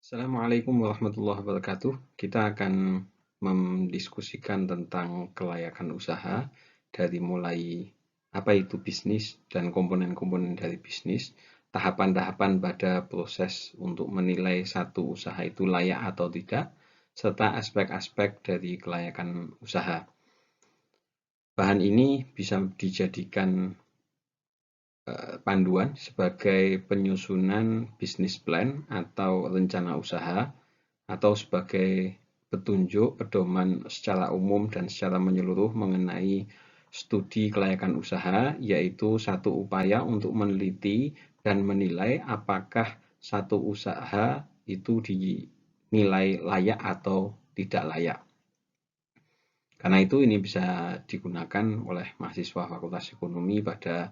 Assalamualaikum warahmatullahi wabarakatuh. Kita akan mendiskusikan tentang kelayakan usaha dari mulai apa itu bisnis dan komponen-komponen dari bisnis, tahapan-tahapan pada proses untuk menilai satu usaha itu layak atau tidak, serta aspek-aspek dari kelayakan usaha. Bahan ini bisa dijadikan panduan sebagai penyusunan bisnis plan atau rencana usaha, atau sebagai petunjuk pedoman secara umum dan secara menyeluruh mengenai studi kelayakan usaha, yaitu satu upaya untuk meneliti dan menilai apakah satu usaha itu dinilai layak atau tidak layak. Karena itu ini bisa digunakan oleh mahasiswa Fakultas Ekonomi pada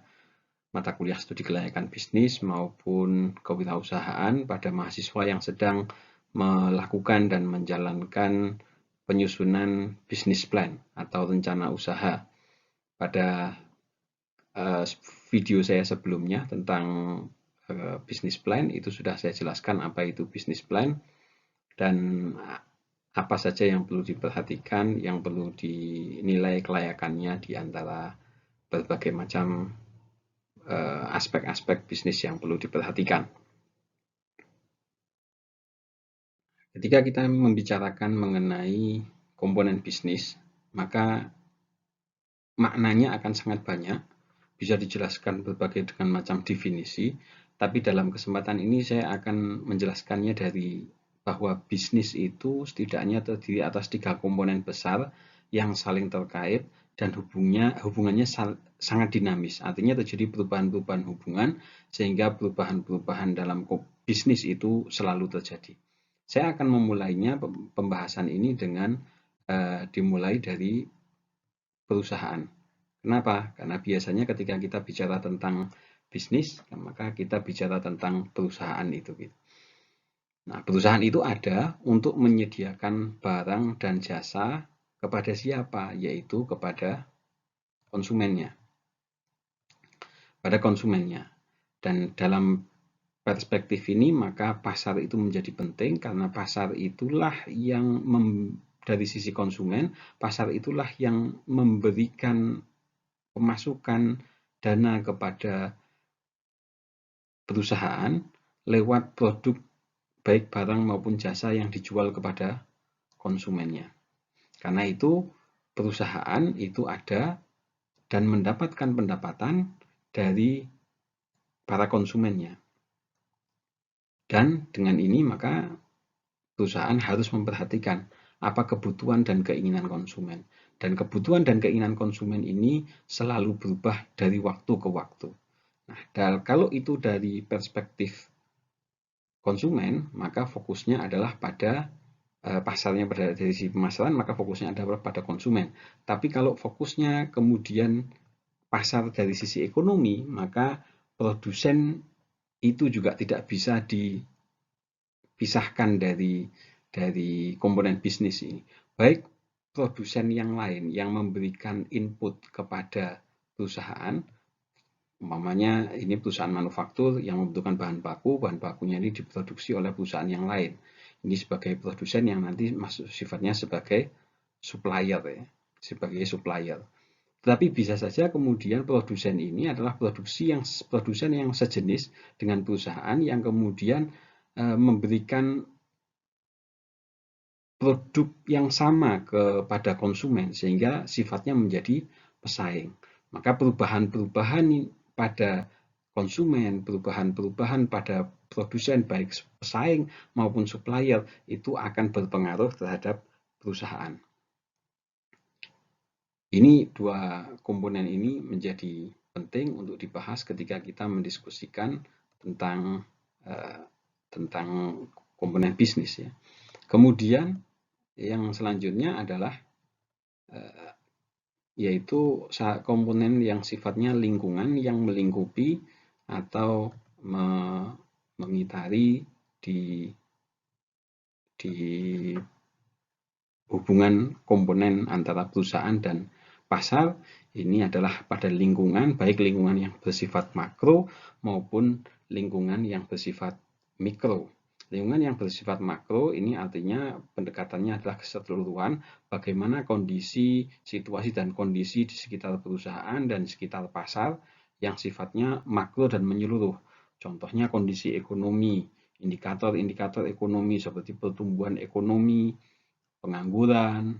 mata kuliah studi kelayakan bisnis maupun kewirausahaan pada mahasiswa yang sedang melakukan dan menjalankan penyusunan bisnis plan atau rencana usaha. Pada video saya sebelumnya tentang bisnis plan itu sudah saya jelaskan apa itu bisnis plan dan apa saja yang perlu diperhatikan, yang perlu dinilai kelayakannya di antara berbagai macam aspek-aspek bisnis yang perlu diperhatikan. Ketika kita membicarakan mengenai komponen bisnis, maka maknanya akan sangat banyak, bisa dijelaskan berbagai dengan macam definisi, tapi dalam kesempatan ini saya akan menjelaskannya dari bahwa bisnis itu setidaknya terdiri atas 3 komponen besar yang saling terkait dan hubungannya sangat dinamis. Artinya terjadi perubahan-perubahan hubungan sehingga perubahan-perubahan dalam bisnis itu selalu terjadi. Saya akan memulainya pembahasan ini dengan dimulai dari perusahaan. Kenapa? Karena biasanya ketika kita bicara tentang bisnis, maka kita bicara tentang perusahaan itu. Nah, perusahaan itu ada untuk menyediakan barang dan jasa kepada siapa? Yaitu kepada konsumennya. Pada konsumennya. Dan dalam perspektif ini, maka pasar itu menjadi penting karena pasar itulah yang dari sisi konsumen, pasar itulah yang memberikan pemasukan dana kepada perusahaan lewat produk baik barang maupun jasa yang dijual kepada konsumennya. Karena itu perusahaan itu ada dan mendapatkan pendapatan dari para konsumennya. Dan dengan ini maka perusahaan harus memperhatikan apa kebutuhan dan keinginan konsumen. Dan kebutuhan dan keinginan konsumen ini selalu berubah dari waktu ke waktu. Nah, kalau itu dari perspektif konsumen, maka fokusnya adalah pada pasarnya dari sisi pemasaran, maka fokusnya adalah pada konsumen. Tapi kalau fokusnya kemudian pasar dari sisi ekonomi, maka produsen itu juga tidak bisa dipisahkan dari komponen bisnis ini. Baik produsen yang lain yang memberikan input kepada perusahaan, umpamanya ini perusahaan manufaktur yang membutuhkan bahan bakunya ini diproduksi oleh perusahaan yang lain. Ini sebagai produsen yang nanti masuk sifatnya sebagai supplier ya, sebagai supplier. Tetapi bisa saja kemudian produsen ini adalah produsen yang sejenis dengan perusahaan yang kemudian memberikan produk yang sama kepada konsumen sehingga sifatnya menjadi pesaing. Maka perubahan-perubahan pada konsumen, perubahan-perubahan pada produsen baik pesaing maupun supplier itu akan berpengaruh terhadap perusahaan. Ini dua komponen ini menjadi penting untuk dibahas ketika kita mendiskusikan tentang komponen bisnis ya. Kemudian yang selanjutnya adalah yaitu komponen yang sifatnya lingkungan yang melingkupi atau mengitari di hubungan komponen antara perusahaan dan pasar. Ini adalah pada lingkungan, baik lingkungan yang bersifat makro maupun lingkungan yang bersifat mikro. Lingkungan yang bersifat makro ini artinya pendekatannya adalah keseluruhan bagaimana kondisi, situasi dan kondisi di sekitar perusahaan dan sekitar pasar yang sifatnya makro dan menyeluruh. Contohnya kondisi ekonomi, indikator-indikator ekonomi seperti pertumbuhan ekonomi, pengangguran,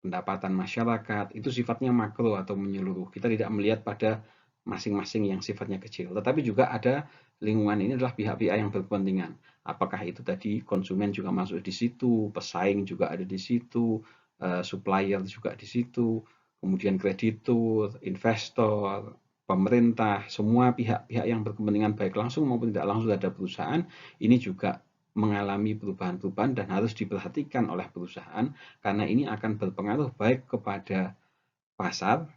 pendapatan masyarakat, itu sifatnya makro atau menyeluruh. Kita tidak melihat pada masing-masing yang sifatnya kecil. Tetapi juga ada lingkungan ini adalah pihak-pihak yang berkepentingan. Apakah itu tadi konsumen juga masuk di situ, pesaing juga ada di situ, supplier juga di situ, kemudian kreditur, investor, pemerintah, semua pihak-pihak yang berkepentingan baik langsung maupun tidak langsung terhadap perusahaan, ini juga mengalami perubahan-perubahan dan harus diperhatikan oleh perusahaan karena ini akan berpengaruh baik kepada pasar,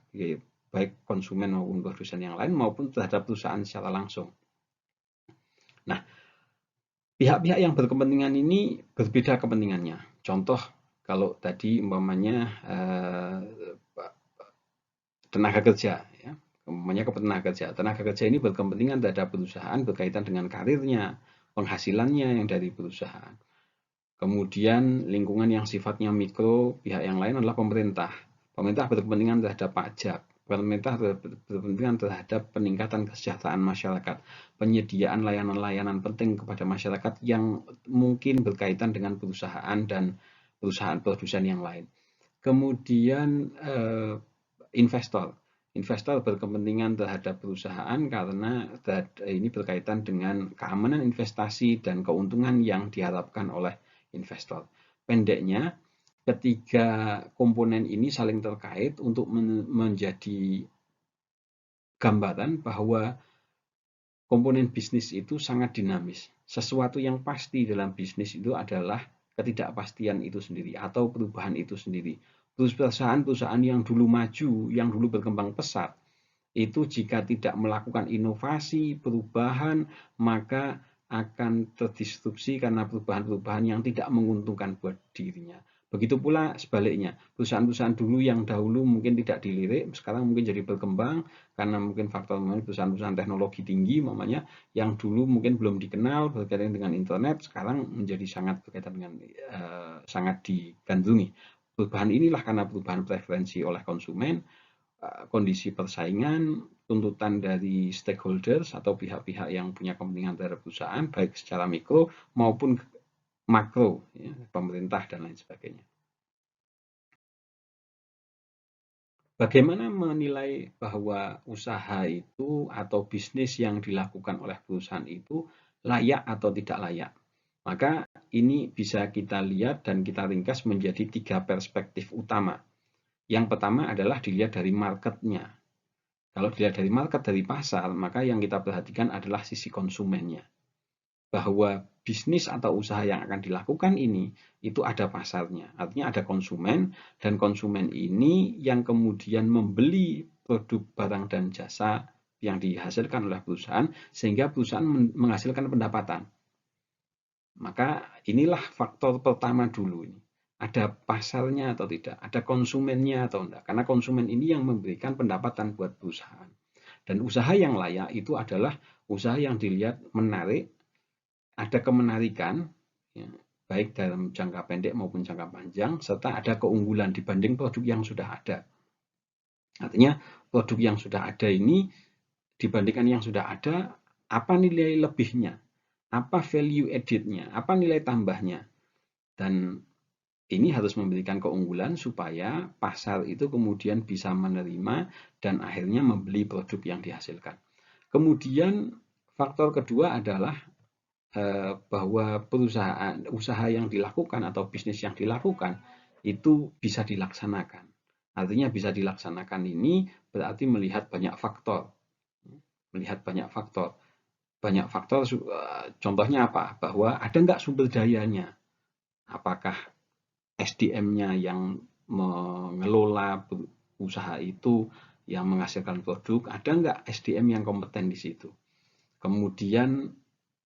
baik konsumen maupun produsen yang lain maupun terhadap perusahaan secara langsung. Nah, pihak-pihak yang berkepentingan ini berbeda kepentingannya. Contoh, kalau tadi umpamanya tenaga kerja, ya, umpamanya ke tenaga kerja ini berkepentingan terhadap perusahaan berkaitan dengan karirnya, penghasilannya yang dari perusahaan. Kemudian lingkungan yang sifatnya mikro, pihak yang lain adalah pemerintah. Pemerintah berkepentingan terhadap pajak, pemerintah berkepentingan terhadap peningkatan kesejahteraan masyarakat, penyediaan layanan-layanan penting kepada masyarakat yang mungkin berkaitan dengan perusahaan dan perusahaan produsen yang lain. Kemudian investor. Investor berkepentingan terhadap perusahaan karena ini berkaitan dengan keamanan investasi dan keuntungan yang diharapkan oleh investor. Pendeknya, ketiga komponen ini saling terkait untuk menjadi gambaran bahwa komponen bisnis itu sangat dinamis. Sesuatu yang pasti dalam bisnis itu adalah ketidakpastian itu sendiri atau perubahan itu sendiri. Perusahaan-perusahaan yang dulu maju, yang dulu berkembang pesat, itu jika tidak melakukan inovasi, perubahan, maka akan terdisrupsi karena perubahan-perubahan yang tidak menguntungkan buat dirinya. Begitu pula sebaliknya, perusahaan-perusahaan dulu yang dahulu mungkin tidak dilirik, sekarang mungkin jadi berkembang karena mungkin faktor perusahaan-perusahaan teknologi tinggi, namanya yang dulu mungkin belum dikenal berkaitan dengan internet, sekarang menjadi sangat berkaitan dengan sangat digandrungi. Perubahan inilah karena perubahan preferensi oleh konsumen, kondisi persaingan, tuntutan dari stakeholders atau pihak-pihak yang punya kepentingan terhadap perusahaan, baik secara mikro maupun makro, ya, pemerintah dan lain sebagainya. Bagaimana menilai bahwa usaha itu atau bisnis yang dilakukan oleh perusahaan itu layak atau tidak layak? Maka ini bisa kita lihat dan kita ringkas menjadi 3 perspektif utama. Yang pertama adalah dilihat dari marketnya. Kalau dilihat dari market, dari pasar, maka yang kita perhatikan adalah sisi konsumennya. Bahwa bisnis atau usaha yang akan dilakukan ini, itu ada pasarnya. Artinya ada konsumen, dan konsumen ini yang kemudian membeli produk, barang, dan jasa yang dihasilkan oleh perusahaan, sehingga perusahaan menghasilkan pendapatan. Maka inilah faktor pertama dulu ini. Ada pasarnya atau tidak, ada konsumennya atau tidak. Karena konsumen ini yang memberikan pendapatan buat perusahaan. Dan usaha yang layak itu adalah usaha yang dilihat menarik, ada kemenarikan, ya, baik dalam jangka pendek maupun jangka panjang, serta ada keunggulan dibanding produk yang sudah ada. Artinya produk yang sudah ada ini dibandingkan yang sudah ada, apa nilai lebihnya, apa value added-nya, apa nilai tambahnya. Dan ini harus memberikan keunggulan supaya pasar itu kemudian bisa menerima dan akhirnya membeli produk yang dihasilkan. Kemudian faktor kedua adalah bahwa usaha yang dilakukan atau bisnis yang dilakukan itu bisa dilaksanakan. Artinya bisa dilaksanakan ini berarti melihat banyak faktor. Melihat banyak faktor. Banyak faktor, contohnya apa? Bahwa ada nggak sumber dayanya? Apakah SDM-nya yang mengelola usaha itu, yang menghasilkan produk, ada nggak SDM yang kompeten di situ? Kemudian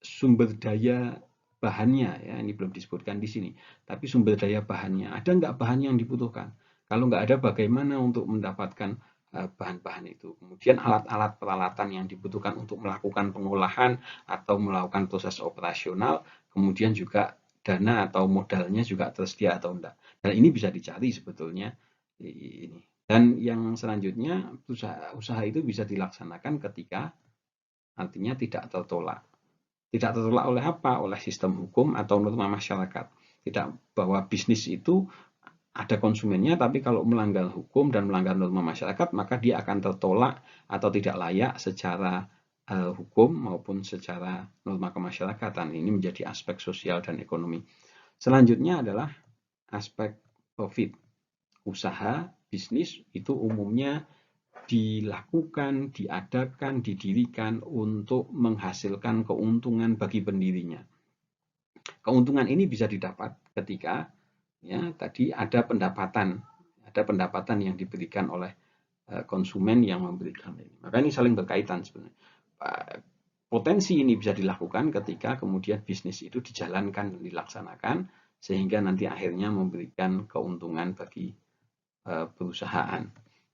sumber daya bahannya, ya ini belum disebutkan di sini, tapi sumber daya bahannya, ada nggak bahan yang dibutuhkan? Kalau nggak ada, bagaimana untuk mendapatkan bahan-bahan itu. Kemudian alat-alat peralatan yang dibutuhkan untuk melakukan pengolahan atau melakukan proses operasional, kemudian juga dana atau modalnya juga tersedia atau enggak. Dan ini bisa dicari sebetulnya ini. Dan yang selanjutnya usaha itu bisa dilaksanakan ketika artinya tidak tertolak. Tidak tertolak oleh apa? Oleh sistem hukum atau norma masyarakat. Tidak bahwa bisnis itu ada konsumennya, tapi kalau melanggar hukum dan melanggar norma masyarakat, maka dia akan tertolak atau tidak layak secara hukum maupun secara norma kemasyarakatan. Ini menjadi aspek sosial dan ekonomi. Selanjutnya adalah aspek profit. Usaha, bisnis itu umumnya dilakukan, diadakan, didirikan untuk menghasilkan keuntungan bagi pendirinya. Keuntungan ini bisa didapat ketika ya tadi ada pendapatan yang diberikan oleh konsumen yang memberikan ini. Maka ini saling berkaitan sebenarnya. Potensi ini bisa dilakukan ketika kemudian bisnis itu dijalankan dan dilaksanakan sehingga nanti akhirnya memberikan keuntungan bagi perusahaan.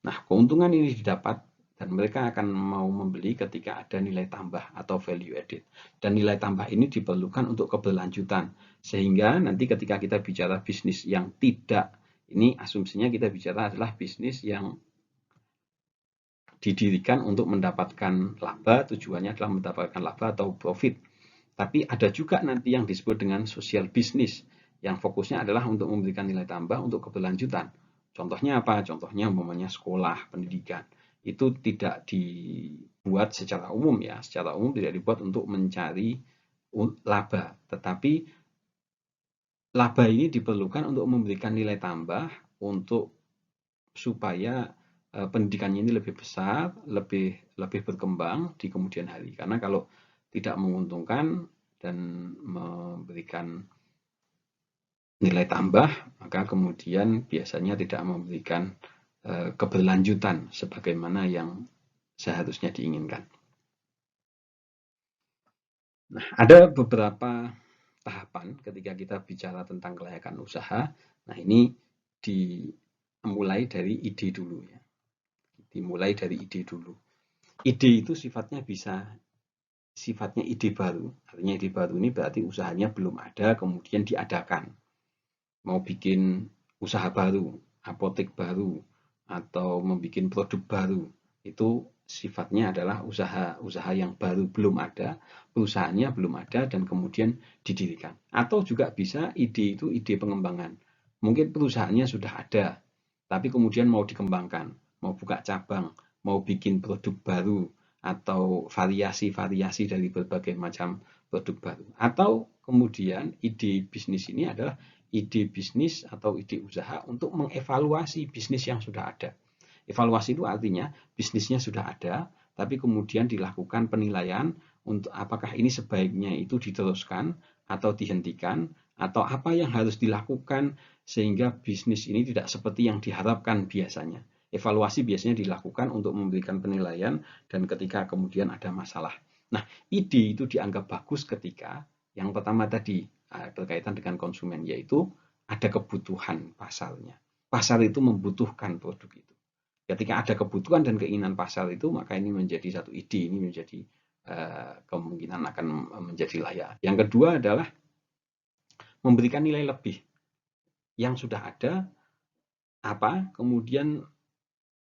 Nah, keuntungan ini didapat dan mereka akan mau membeli ketika ada nilai tambah atau value added. Dan nilai tambah ini diperlukan untuk keberlanjutan. Sehingga nanti ketika kita bicara bisnis yang tidak, ini asumsinya kita bicara adalah bisnis yang didirikan untuk mendapatkan laba, tujuannya adalah mendapatkan laba atau profit. Tapi ada juga nanti yang disebut dengan social business, yang fokusnya adalah untuk memberikan nilai tambah untuk keberlanjutan. Contohnya apa? Contohnya umpamanya sekolah, pendidikan. Itu tidak dibuat secara umum ya, secara umum tidak dibuat untuk mencari laba, tetapi laba ini diperlukan untuk memberikan nilai tambah untuk supaya pendidikannya ini lebih besar, lebih berkembang di kemudian hari. Karena kalau tidak menguntungkan dan memberikan nilai tambah, maka kemudian biasanya tidak memberikan keberlanjutan sebagaimana yang seharusnya diinginkan. Nah, ada beberapa tahapan ketika kita bicara tentang kelayakan usaha. Nah, ini dimulai dari ide dulu ya. Dimulai dari ide dulu. Ide itu sifatnya ide baru. Artinya ide baru ini berarti usahanya belum ada, kemudian diadakan. Mau bikin usaha baru, apotek baru, atau membuat produk baru. Itu sifatnya adalah usaha yang baru, belum ada, perusahaannya belum ada, dan kemudian didirikan. Atau juga bisa ide itu ide pengembangan. Mungkin perusahaannya sudah ada, tapi kemudian mau dikembangkan, mau buka cabang, mau bikin produk baru, atau variasi-variasi dari berbagai macam produk baru. Atau kemudian ide bisnis ini adalah ide bisnis atau ide usaha untuk mengevaluasi bisnis yang sudah ada. Evaluasi itu artinya bisnisnya sudah ada, tapi kemudian dilakukan penilaian untuk apakah ini sebaiknya itu diteruskan atau dihentikan, atau apa yang harus dilakukan sehingga bisnis ini tidak seperti yang diharapkan biasanya. Evaluasi biasanya dilakukan untuk memberikan penilaian dan ketika kemudian ada masalah. Nah, ide itu dianggap bagus ketika yang pertama tadi berkaitan dengan konsumen, yaitu ada kebutuhan pasarnya. Pasar itu membutuhkan produk itu. Ketika ada kebutuhan dan keinginan pasar itu, maka ini menjadi satu ide, ini menjadi kemungkinan akan menjadi layak. Yang kedua adalah memberikan nilai lebih yang sudah ada, kemudian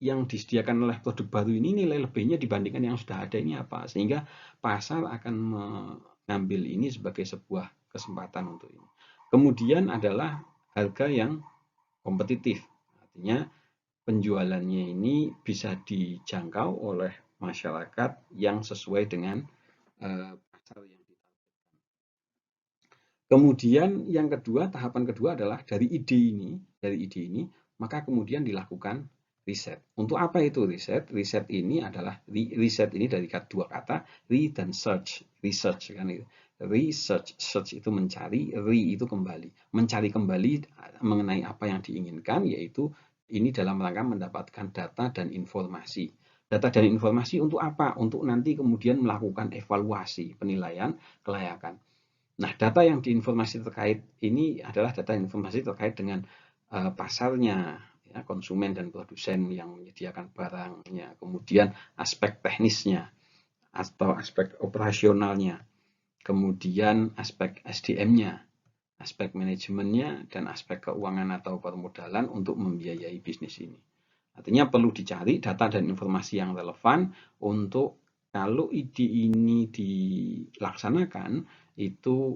yang disediakan oleh produk baru ini nilai lebihnya dibandingkan yang sudah ada ini apa, sehingga pasar akan mengambil ini sebagai sebuah kesempatan untuk ini. Kemudian adalah harga yang kompetitif, artinya penjualannya ini bisa dijangkau oleh masyarakat yang sesuai dengan pasar yang ditargetkan. Kemudian yang kedua, tahapan kedua adalah dari ide ini, maka kemudian dilakukan riset. Untuk apa itu riset? Riset ini dari dua kata, re dan search. Research kan itu. Research, search itu mencari, itu kembali. Mencari kembali mengenai apa yang diinginkan, yaitu ini dalam rangka mendapatkan data dan informasi. Data dan informasi untuk apa? Untuk nanti kemudian melakukan evaluasi, penilaian, kelayakan. Nah, data yang diinformasi terkait ini adalah data informasi terkait dengan pasarnya, ya, konsumen dan produsen yang menyediakan barangnya, kemudian aspek teknisnya atau aspek operasionalnya, kemudian aspek SDM-nya, aspek manajemennya, dan aspek keuangan atau permodalan untuk membiayai bisnis ini. Artinya perlu dicari data dan informasi yang relevan untuk kalau ide ini dilaksanakan, itu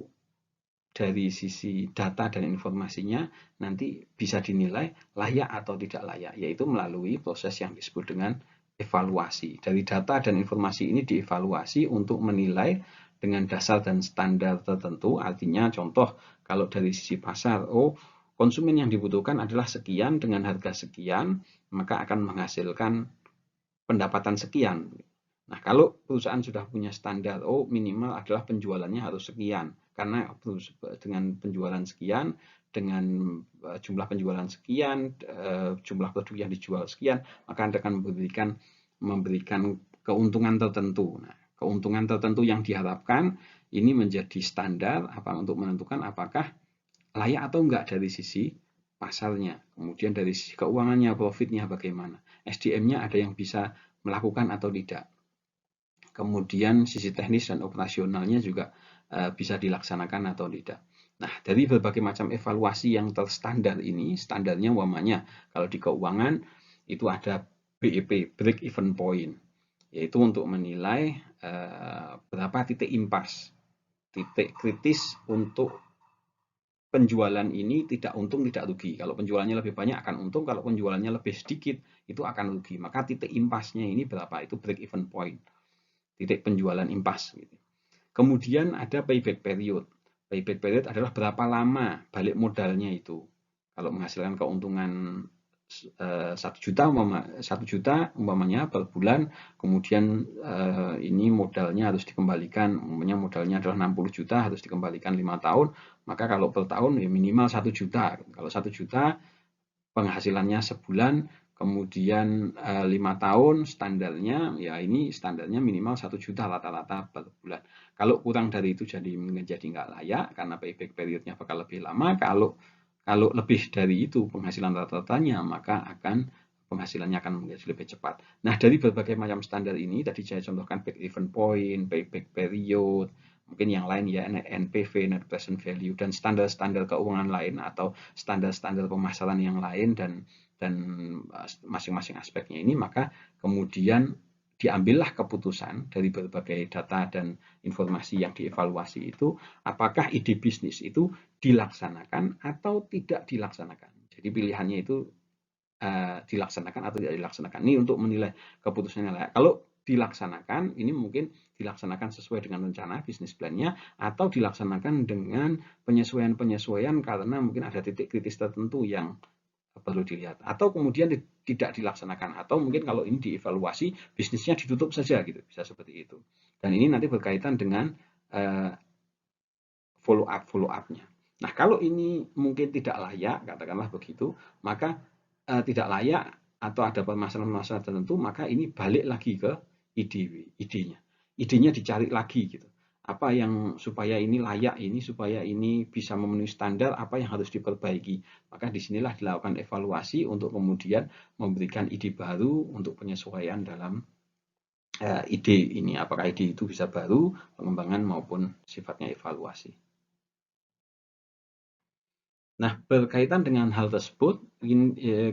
dari sisi data dan informasinya nanti bisa dinilai layak atau tidak layak, yaitu melalui proses yang disebut dengan evaluasi. Dari data dan informasi ini dievaluasi untuk menilai dengan dasar dan standar tertentu. Artinya contoh, kalau dari sisi pasar, konsumen yang dibutuhkan adalah sekian dengan harga sekian, maka akan menghasilkan pendapatan sekian. Nah, kalau perusahaan sudah punya standar, minimal adalah penjualannya harus sekian, karena dengan penjualan sekian, dengan jumlah penjualan sekian, jumlah produk yang dijual sekian, maka akan memberikan keuntungan tertentu. Nah, keuntungan tertentu yang diharapkan ini menjadi standar untuk menentukan apakah layak atau enggak dari sisi pasarnya, kemudian dari sisi keuangannya, profitnya bagaimana, SDM-nya ada yang bisa melakukan atau tidak. Kemudian sisi teknis dan operasionalnya juga bisa dilaksanakan atau tidak. Nah, dari berbagai macam evaluasi yang terstandar ini, standarnya umpamanya kalau di keuangan itu ada BEP, break even point, yaitu untuk menilai berapa titik impas, titik kritis untuk penjualan ini tidak untung tidak rugi. Kalau penjualannya lebih banyak akan untung, kalau penjualannya lebih sedikit itu akan rugi. Maka titik impasnya ini berapa? Itu break even point, titik penjualan impas. Kemudian ada payback period. Payback period adalah berapa lama balik modalnya itu. Kalau menghasilkan keuntungan 1 juta umpamanya per bulan, kemudian ini modalnya harus dikembalikan, umpamanya modalnya adalah 60 juta harus dikembalikan 5 tahun, maka kalau per tahun ya minimal 1 juta. Kalau 1 juta penghasilannya sebulan, kemudian 5 tahun standarnya, ya ini standarnya minimal 1 juta rata-rata per bulan. Kalau kurang dari itu jadi nggak layak karena payback periodnya bakal lebih lama. Kalau lebih dari itu penghasilan rata-ratanya, maka penghasilannya akan menjadi lebih cepat. Nah, dari berbagai macam standar ini, tadi saya contohkan break even point, payback period, mungkin yang lain ya, NPV, net present value, dan standar-standar keuangan lain atau standar-standar pemasaran yang lain dan masing-masing aspeknya ini, maka kemudian diambillah keputusan dari berbagai data dan informasi yang dievaluasi itu, apakah ide bisnis itu dilaksanakan atau tidak dilaksanakan. Jadi pilihannya itu dilaksanakan atau tidak dilaksanakan. Ini untuk menilai keputusannya layak. Kalau dilaksanakan, ini mungkin dilaksanakan sesuai dengan rencana bisnis plan-nya atau dilaksanakan dengan penyesuaian-penyesuaian karena mungkin ada titik kritis tertentu yang perlu dilihat, atau kemudian tidak dilaksanakan, atau mungkin kalau ini dievaluasi bisnisnya ditutup saja gitu, bisa seperti itu. Dan ini nanti berkaitan dengan follow up-nya. Nah, kalau ini mungkin tidak layak, katakanlah begitu, maka tidak layak atau ada permasalahan-permasalahan tertentu, maka ini balik lagi ke idenya. Idenya dicari lagi gitu. Apa yang supaya ini layak, ini supaya ini bisa memenuhi standar, apa yang harus diperbaiki. Maka disinilah dilakukan evaluasi untuk kemudian memberikan ide baru untuk penyesuaian dalam ide ini. Apakah ide itu bisa baru, pengembangan maupun sifatnya evaluasi. Nah, berkaitan dengan hal tersebut,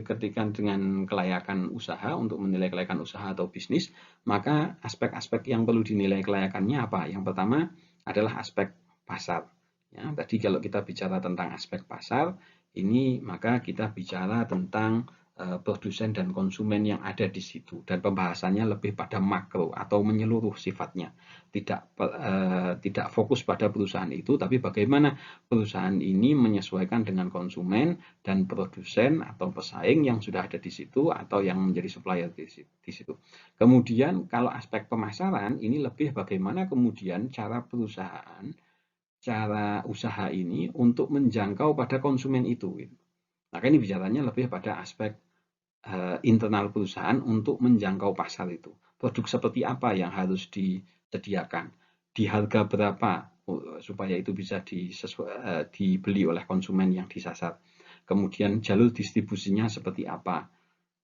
ketika dengan kelayakan usaha, untuk menilai kelayakan usaha atau bisnis, maka aspek-aspek yang perlu dinilai kelayakannya apa? Yang pertama adalah aspek pasar. Ya, tadi kalau kita bicara tentang aspek pasar, ini maka kita bicara tentang produsen dan konsumen yang ada di situ, dan pembahasannya lebih pada makro atau menyeluruh sifatnya, tidak fokus pada perusahaan itu, tapi bagaimana perusahaan ini menyesuaikan dengan konsumen dan produsen atau pesaing yang sudah ada di situ atau yang menjadi supplier di situ. Kemudian kalau aspek pemasaran ini lebih bagaimana kemudian cara usaha ini untuk menjangkau pada konsumen itu. Maka ini bicaranya lebih pada aspek internal perusahaan untuk menjangkau pasar itu. Produk seperti apa yang harus disediakan, di harga berapa supaya itu bisa dibeli oleh konsumen yang disasar. kemudian jalur distribusinya seperti apa,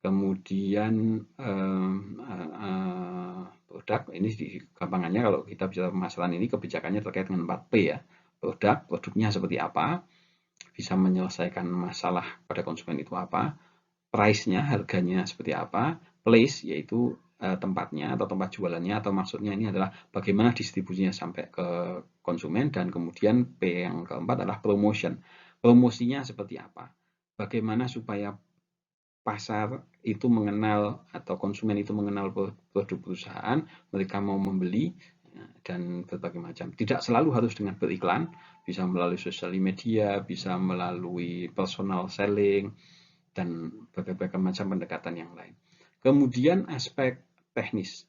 kemudian produk ini gampangannya kalau kita bicara permasalahan ini kebijakannya terkait dengan 4P ya, produknya seperti apa, bisa menyelesaikan masalah pada konsumen itu apa, price-nya, harganya seperti apa, place yaitu tempatnya atau tempat jualannya, atau maksudnya ini adalah bagaimana distribusinya sampai ke konsumen, dan kemudian P yang keempat adalah promotion. Promosinya seperti apa? Bagaimana supaya pasar itu mengenal atau konsumen itu mengenal produk perusahaan, mereka mau membeli dan berbagai macam. Tidak selalu harus dengan beriklan, bisa melalui sosial media, bisa melalui personal selling, dan berbagai macam pendekatan yang lain. Kemudian aspek teknis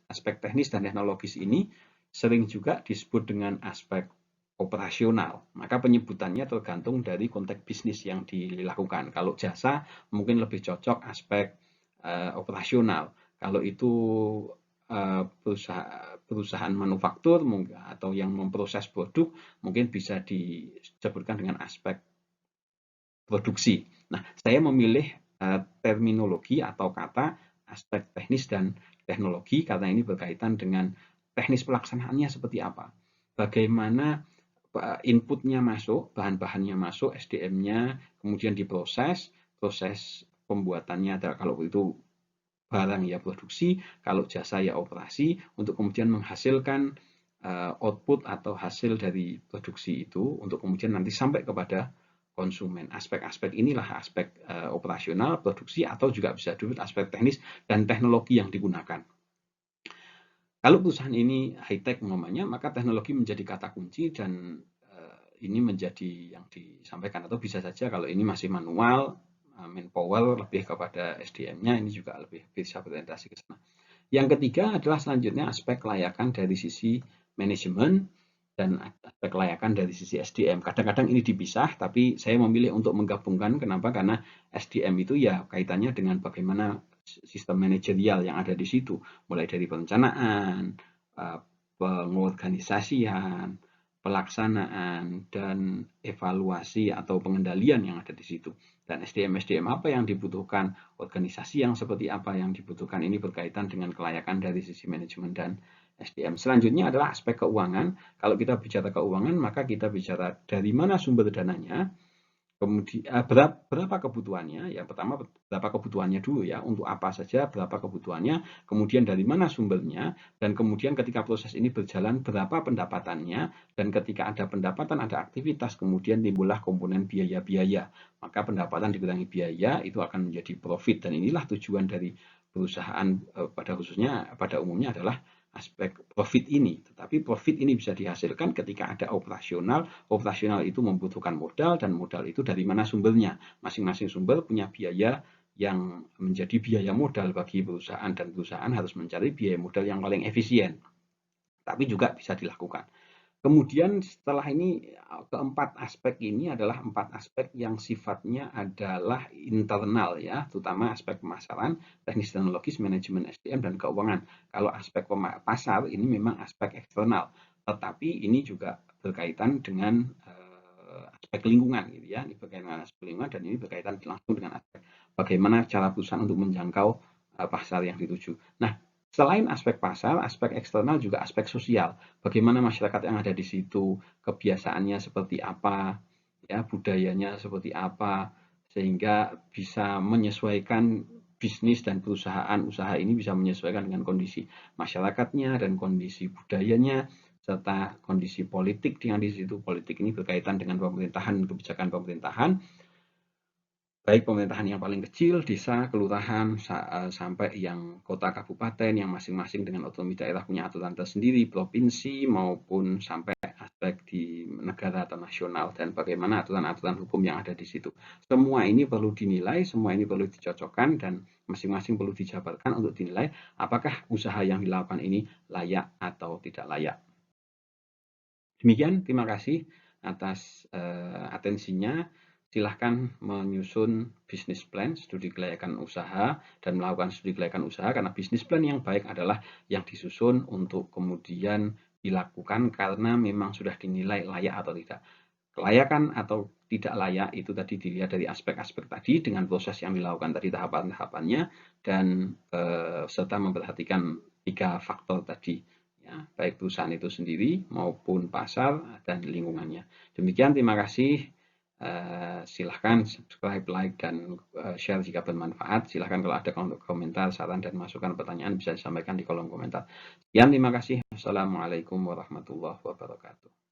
dan teknologis ini sering juga disebut dengan aspek operasional. Maka penyebutannya tergantung dari konteks bisnis yang dilakukan. Kalau jasa mungkin lebih cocok aspek operasional. Kalau itu perusahaan manufaktur atau yang memproses produk, mungkin bisa disebutkan dengan aspek produksi. Nah, saya memilih terminologi atau kata aspek teknis dan teknologi karena ini berkaitan dengan teknis pelaksanaannya seperti apa. Bagaimana inputnya masuk, bahan-bahannya masuk, SDM-nya, kemudian diproses, proses pembuatannya kalau itu barang ya produksi, kalau jasa ya operasi, untuk kemudian menghasilkan output atau hasil dari produksi itu untuk kemudian nanti sampai kepada konsumen. Aspek-aspek inilah aspek operasional, produksi, atau juga bisa disebut aspek teknis dan teknologi yang digunakan. Kalau perusahaan ini high-tech umpamanya, maka teknologi menjadi kata kunci dan ini menjadi yang disampaikan. Atau bisa saja kalau ini masih manual, manpower lebih kepada SDM-nya, ini juga lebih bisa berorientasi ke sana. Yang ketiga adalah selanjutnya aspek kelayakan dari sisi manajemen dan aspek kelayakan dari sisi SDM. Kadang-kadang ini dipisah, tapi saya memilih untuk menggabungkan. Kenapa? Karena SDM itu ya kaitannya dengan bagaimana sistem manajerial yang ada di situ, mulai dari perencanaan, pengorganisasian, pelaksanaan, dan evaluasi atau pengendalian yang ada di situ. Dan SDM apa yang dibutuhkan, organisasi yang seperti apa yang dibutuhkan, ini berkaitan dengan kelayakan dari sisi manajemen dan SDM. Selanjutnya adalah aspek keuangan. Kalau kita bicara keuangan, maka kita bicara dari mana sumber dananya, kemudian berapa kebutuhannya. Yang pertama, berapa kebutuhannya dulu ya, untuk apa saja, berapa kebutuhannya, kemudian dari mana sumbernya, dan kemudian ketika proses ini berjalan berapa pendapatannya, dan ketika ada pendapatan, ada aktivitas, kemudian timbullah komponen biaya-biaya. Maka pendapatan dikurangi biaya itu akan menjadi profit, dan inilah tujuan dari perusahaan pada khususnya, pada umumnya adalah aspek profit ini. Tetapi profit ini bisa dihasilkan ketika ada operasional. Operasional itu membutuhkan modal, dan modal itu dari mana sumbernya. Masing-masing sumber punya biaya yang menjadi biaya modal bagi perusahaan, dan perusahaan harus mencari biaya modal yang paling efisien. Tapi juga bisa dilakukan. Kemudian setelah ini, keempat aspek ini adalah 4 aspek yang sifatnya adalah internal ya, terutama aspek pemasaran, teknis teknologis, manajemen SDM, dan keuangan. Kalau aspek pasar ini memang aspek eksternal, tetapi ini juga berkaitan dengan aspek lingkungan gitu ya. Ini berkaitan dengan aspek lingkungan, dan ini berkaitan langsung dengan aspek bagaimana cara perusahaan untuk menjangkau pasar yang dituju. Nah, selain aspek pasar, aspek eksternal juga aspek sosial. Bagaimana masyarakat yang ada di situ, kebiasaannya seperti apa, ya, budayanya seperti apa, sehingga bisa menyesuaikan bisnis dan perusahaan usaha ini bisa menyesuaikan dengan kondisi masyarakatnya dan kondisi budayanya, serta kondisi politik yang di situ. Politik ini berkaitan dengan pemerintahan, kebijakan pemerintahan, baik pemerintahan yang paling kecil, desa, kelurahan, sampai yang kota kabupaten, yang masing-masing dengan otonomi daerah punya aturan tersendiri, provinsi, maupun sampai aspek di negara atau nasional, dan bagaimana aturan-aturan hukum yang ada di situ. Semua ini perlu dinilai, semua ini perlu dicocokkan, dan masing-masing perlu dijabarkan untuk dinilai apakah usaha yang dilakukan ini layak atau tidak layak. Demikian, terima kasih atas atensinya. Silahkan menyusun bisnis plan, studi kelayakan usaha, dan melakukan studi kelayakan usaha, karena bisnis plan yang baik adalah yang disusun untuk kemudian dilakukan karena memang sudah dinilai layak atau tidak. Kelayakan atau tidak layak itu tadi dilihat dari aspek-aspek tadi dengan proses yang dilakukan tadi tahapan-tahapannya dan serta memperhatikan 3 faktor tadi ya, baik perusahaan itu sendiri maupun pasar dan lingkungannya. Demikian, terima kasih. Silahkan subscribe, like, dan share jika bermanfaat. Silahkan kalau ada komentar, saran, dan masukan pertanyaan bisa disampaikan di kolom komentar. Sekian, terima kasih. Wassalamualaikum warahmatullahi wabarakatuh.